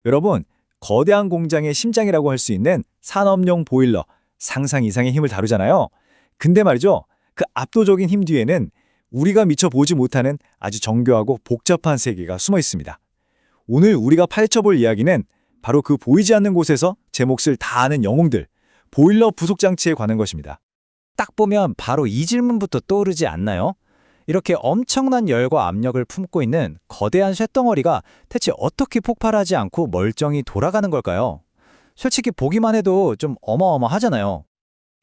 여러분, 거대한 공장의 심장이라고 할 수 있는 산업용 보일러, 상상 이상의 힘을 다루잖아요. 근데 말이죠, 그 압도적인 힘 뒤에는 우리가 미처 보지 못하는 아주 정교하고 복잡한 세계가 숨어 있습니다. 오늘 우리가 파헤쳐볼 이야기는 바로 그 보이지 않는 곳에서 제 몫을 다하는 영웅들, 보일러 부속 장치에 관한 것입니다. 딱 보면 바로 이 질문부터 떠오르지 않나요? 이렇게 엄청난 열과 압력을 품고 있는 거대한 쇳덩어리가 대체 어떻게 폭발하지 않고 멀쩡히 돌아가는 걸까요? 솔직히 보기만 해도 좀 어마어마하잖아요.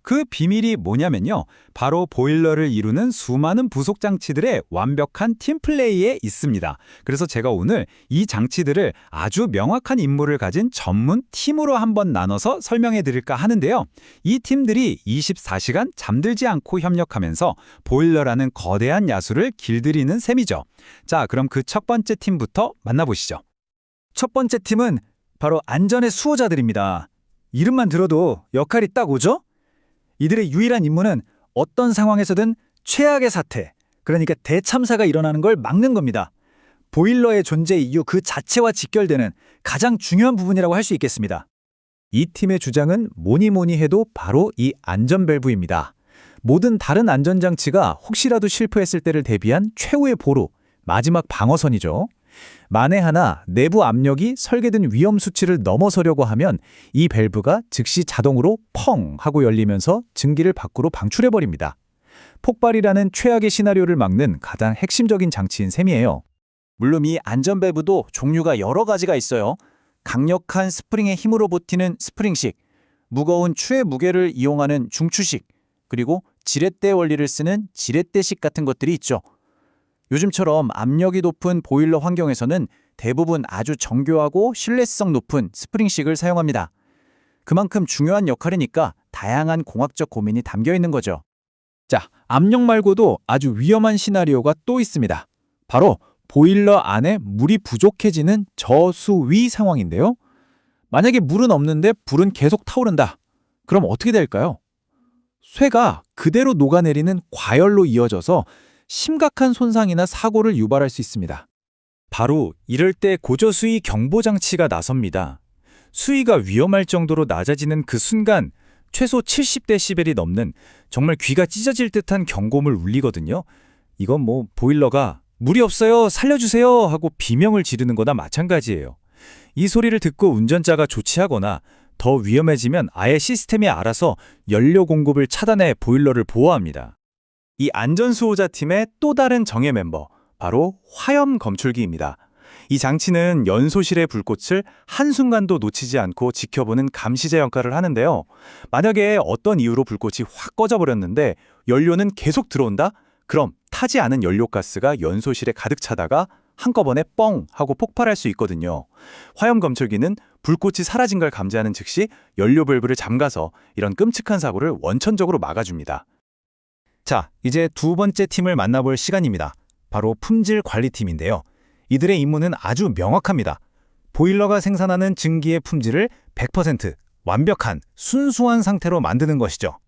그 비밀이 뭐냐면요. 바로 보일러를 이루는 수많은 부속 장치들의 완벽한 팀플레이에 있습니다. 그래서 제가 오늘 이 장치들을 아주 명확한 임무를 가진 전문 팀으로 한번 나눠서 설명해 드릴까 하는데요. 이 팀들이 24시간 잠들지 않고 협력하면서 보일러라는 거대한 야수를 길들이는 셈이죠. 자, 그럼 그 첫 번째 팀부터 만나보시죠. 첫 번째 팀은 바로 안전의 수호자들입니다. 이름만 들어도 역할이 딱 오죠? 이들의 유일한 임무는 어떤 상황에서든 최악의 사태, 그러니까 대참사가 일어나는 걸 막는 겁니다. 보일러의 존재 이유 그 자체와 직결되는 가장 중요한 부분이라고 할 수 있겠습니다. 이 팀의 주장은 뭐니 뭐니 해도 바로 이 안전 밸브입니다. 모든 다른 안전장치가 혹시라도 실패했을 때를 대비한 최후의 보루, 마지막 방어선이죠. 만에 하나 내부 압력이 설계된 위험 수치를 넘어서려고 하면 이 밸브가 즉시 자동으로 펑 하고 열리면서 증기를 밖으로 방출해버립니다. 폭발이라는 최악의 시나리오를 막는 가장 핵심적인 장치인 셈이에요. 물론 이 안전 밸브도 종류가 여러 가지가 있어요. 강력한 스프링의 힘으로 버티는 스프링식, 무거운 추의 무게를 이용하는 중추식, 그리고 지렛대 원리를 쓰는 지렛대식 같은 것들이 있죠. 요즘처럼 압력이 높은 보일러 환경에서는 대부분 아주 정교하고 신뢰성 높은 스프링식을 사용합니다. 그만큼 중요한 역할이니까 다양한 공학적 고민이 담겨 있는 거죠. 자, 압력 말고도 아주 위험한 시나리오가 또 있습니다. 바로 보일러 안에 물이 부족해지는 저수위 상황인데요. 만약에 물은 없는데 불은 계속 타오른다. 그럼 어떻게 될까요? 쇠가 그대로 녹아내리는 과열로 이어져서 심각한 손상이나 사고를 유발할 수 있습니다. 바로 이럴 때 고저수위 경보장치가 나섭니다. 수위가 위험할 정도로 낮아지는 그 순간 최소 70데시벨이 넘는 정말 귀가 찢어질 듯한 경고음을 울리거든요. 이건 뭐 보일러가 물이 없어요, 살려주세요 하고 비명을 지르는 거나 마찬가지예요. 이 소리를 듣고 운전자가 조치하거나 더 위험해지면 아예 시스템이 알아서 연료 공급을 차단해 보일러를 보호합니다. 이 안전수호자 팀의 또 다른 정예 멤버, 바로 화염 검출기입니다. 이 장치는 연소실의 불꽃을 한순간도 놓치지 않고 지켜보는 감시자 역할을 하는데요. 만약에 어떤 이유로 불꽃이 확 꺼져버렸는데 연료는 계속 들어온다? 그럼 타지 않은 연료가스가 연소실에 가득 차다가 한꺼번에 뻥 하고 폭발할 수 있거든요. 화염 검출기는 불꽃이 사라진 걸 감지하는 즉시 연료 밸브를 잠가서 이런 끔찍한 사고를 원천적으로 막아줍니다. 자, 이제 두 번째 팀을 만나볼 시간입니다. 바로 품질 관리팀인데요. 이들의 임무는 아주 명확합니다. 보일러가 생산하는 증기의 품질을 100% 완벽한, 순수한 상태로 만드는 것이죠.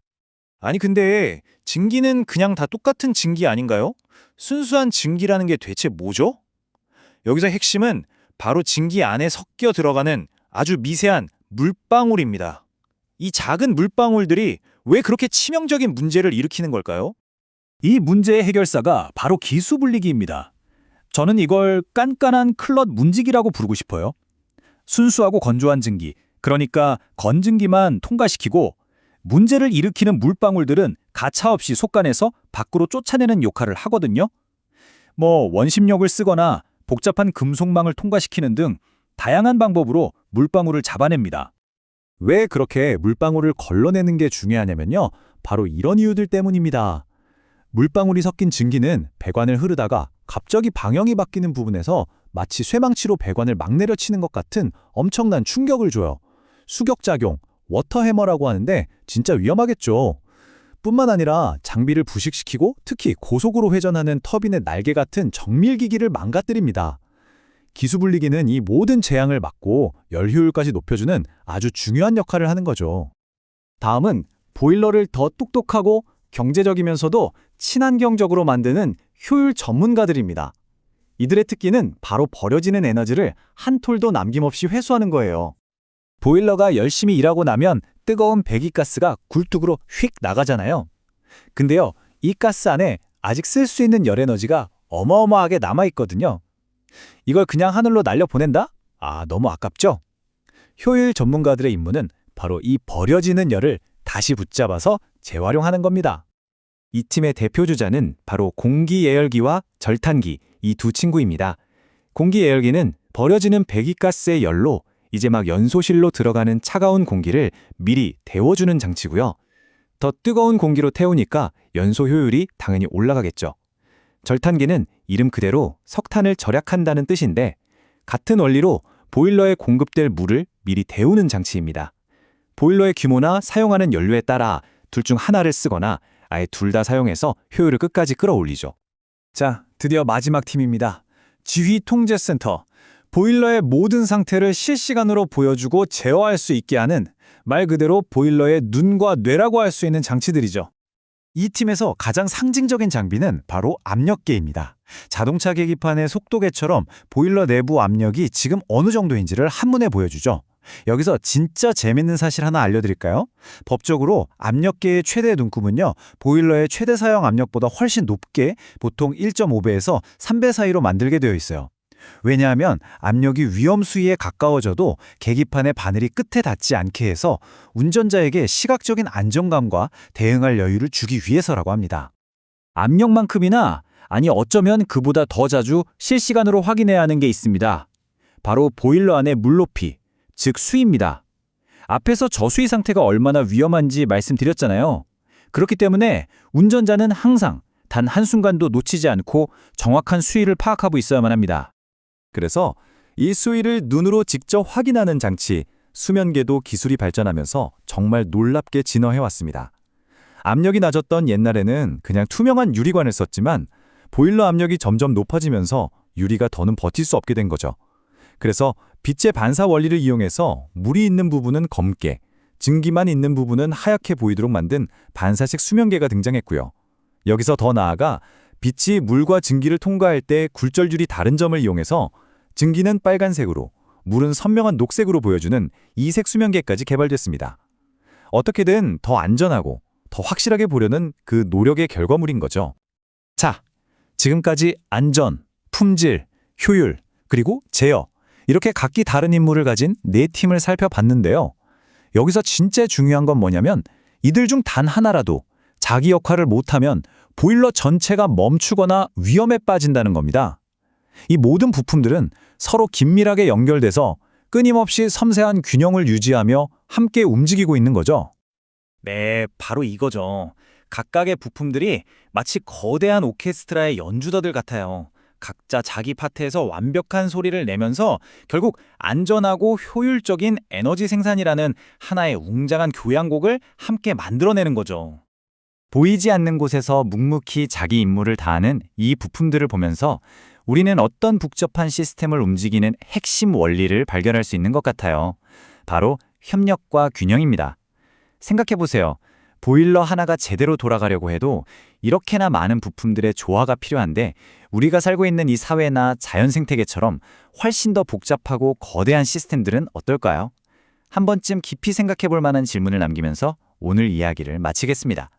아니 근데 증기는 그냥 다 똑같은 증기 아닌가요? 순수한 증기라는 게 대체 뭐죠? 여기서 핵심은 바로 증기 안에 섞여 들어가는 아주 미세한 물방울입니다. 이 작은 물방울들이 왜 그렇게 치명적인 문제를 일으키는 걸까요? 이 문제의 해결사가 바로 기수분리기입니다. 저는 이걸 깐깐한 클럿 문지기라고 부르고 싶어요. 순수하고 건조한 증기, 그러니까 건증기만 통과시키고 문제를 일으키는 물방울들은 가차없이 속간해서 밖으로 쫓아내는 역할을 하거든요. 뭐 원심력을 쓰거나 복잡한 금속망을 통과시키는 등 다양한 방법으로 물방울을 잡아냅니다. 왜 그렇게 물방울을 걸러내는 게 중요하냐면요. 바로 이런 이유들 때문입니다. 물방울이 섞인 증기는 배관을 흐르다가 갑자기 방향이 바뀌는 부분에서 마치 쇠망치로 배관을 막 내려치는 것 같은 엄청난 충격을 줘요. 수격작용, 워터해머라고 하는데 진짜 위험하겠죠. 뿐만 아니라 장비를 부식시키고 특히 고속으로 회전하는 터빈의 날개 같은 정밀기기를 망가뜨립니다. 기수분리기는 이 모든 재앙을 막고 열 효율까지 높여주는 아주 중요한 역할을 하는 거죠. 다음은 보일러를 더 똑똑하고 경제적이면서도 친환경적으로 만드는 효율 전문가들입니다. 이들의 특기는 바로 버려지는 에너지를 한 톨도 남김없이 회수하는 거예요. 보일러가 열심히 일하고 나면 뜨거운 배기가스가 굴뚝으로 휙 나가잖아요. 근데요, 이 가스 안에 아직 쓸 수 있는 열 에너지가 어마어마하게 남아있거든요. 이걸 그냥 하늘로 날려보낸다? 너무 아깝죠? 효율 전문가들의 임무는 바로 이 버려지는 열을 다시 붙잡아서 재활용하는 겁니다. 이 팀의 대표 주자는 바로 공기예열기와 절탄기, 이 두 친구입니다. 공기예열기는 버려지는 배기가스의 열로 이제 막 연소실로 들어가는 차가운 공기를 미리 데워주는 장치고요. 더 뜨거운 공기로 태우니까 연소 효율이 당연히 올라가겠죠. 절탄기는 이름 그대로 석탄을 절약한다는 뜻인데 같은 원리로 보일러에 공급될 물을 미리 데우는 장치입니다. 보일러의 규모나 사용하는 연료에 따라 둘 중 하나를 쓰거나 아예 둘 다 사용해서 효율을 끝까지 끌어올리죠. 자, 드디어 마지막 팀입니다. 지휘통제센터. 보일러의 모든 상태를 실시간으로 보여주고 제어할 수 있게 하는 말 그대로 보일러의 눈과 뇌라고 할 수 있는 장치들이죠. 이 팀에서 가장 상징적인 장비는 바로 압력계입니다. 자동차 계기판의 속도계처럼 보일러 내부 압력이 지금 어느 정도인지를 한눈에 보여주죠. 여기서 진짜 재밌는 사실 하나 알려드릴까요? 법적으로 압력계의 최대 눈금은요, 보일러의 최대 사용 압력보다 훨씬 높게 보통 1.5배에서 3배 사이로 만들게 되어 있어요. 왜냐하면 압력이 위험 수위에 가까워져도 계기판의 바늘이 끝에 닿지 않게 해서 운전자에게 시각적인 안정감과 대응할 여유를 주기 위해서라고 합니다. 압력만큼이나, 아니 어쩌면 그보다 더 자주 실시간으로 확인해야 하는 게 있습니다. 바로 보일러 안의 물높이, 즉 수위입니다. 앞에서 저수위 상태가 얼마나 위험한지 말씀드렸잖아요. 그렇기 때문에 운전자는 항상 단 한순간도 놓치지 않고 정확한 수위를 파악하고 있어야만 합니다. 그래서 이 수위를 눈으로 직접 확인하는 장치, 수면계도 기술이 발전하면서 정말 놀랍게 진화해왔습니다. 압력이 낮았던 옛날에는 그냥 투명한 유리관을 썼지만 보일러 압력이 점점 높아지면서 유리가 더는 버틸 수 없게 된 거죠. 그래서 빛의 반사 원리를 이용해서 물이 있는 부분은 검게, 증기만 있는 부분은 하얗게 보이도록 만든 반사식 수면계가 등장했고요. 여기서 더 나아가 빛이 물과 증기를 통과할 때 굴절률이 다른 점을 이용해서 증기는 빨간색으로, 물은 선명한 녹색으로 보여주는 이색 수면계까지 개발됐습니다. 어떻게든 더 안전하고 더 확실하게 보려는 그 노력의 결과물인 거죠. 자, 지금까지 안전, 품질, 효율, 그리고 제어, 이렇게 각기 다른 임무를 가진 네 팀을 살펴봤는데요. 여기서 진짜 중요한 건 뭐냐면 이들 중 단 하나라도 자기 역할을 못하면 보일러 전체가 멈추거나 위험에 빠진다는 겁니다. 이 모든 부품들은 서로 긴밀하게 연결돼서 끊임없이 섬세한 균형을 유지하며 함께 움직이고 있는 거죠. 네, 바로 이거죠. 각각의 부품들이 마치 거대한 오케스트라의 연주자들 같아요. 각자 자기 파트에서 완벽한 소리를 내면서 결국 안전하고 효율적인 에너지 생산이라는 하나의 웅장한 교향곡을 함께 만들어내는 거죠. 보이지 않는 곳에서 묵묵히 자기 임무를 다하는 이 부품들을 보면서 우리는 어떤 복잡한 시스템을 움직이는 핵심 원리를 발견할 수 있는 것 같아요. 바로 협력과 균형입니다. 생각해보세요. 보일러 하나가 제대로 돌아가려고 해도 이렇게나 많은 부품들의 조화가 필요한데 우리가 살고 있는 이 사회나 자연 생태계처럼 훨씬 더 복잡하고 거대한 시스템들은 어떨까요? 한 번쯤 깊이 생각해 볼 만한 질문을 남기면서 오늘 이야기를 마치겠습니다.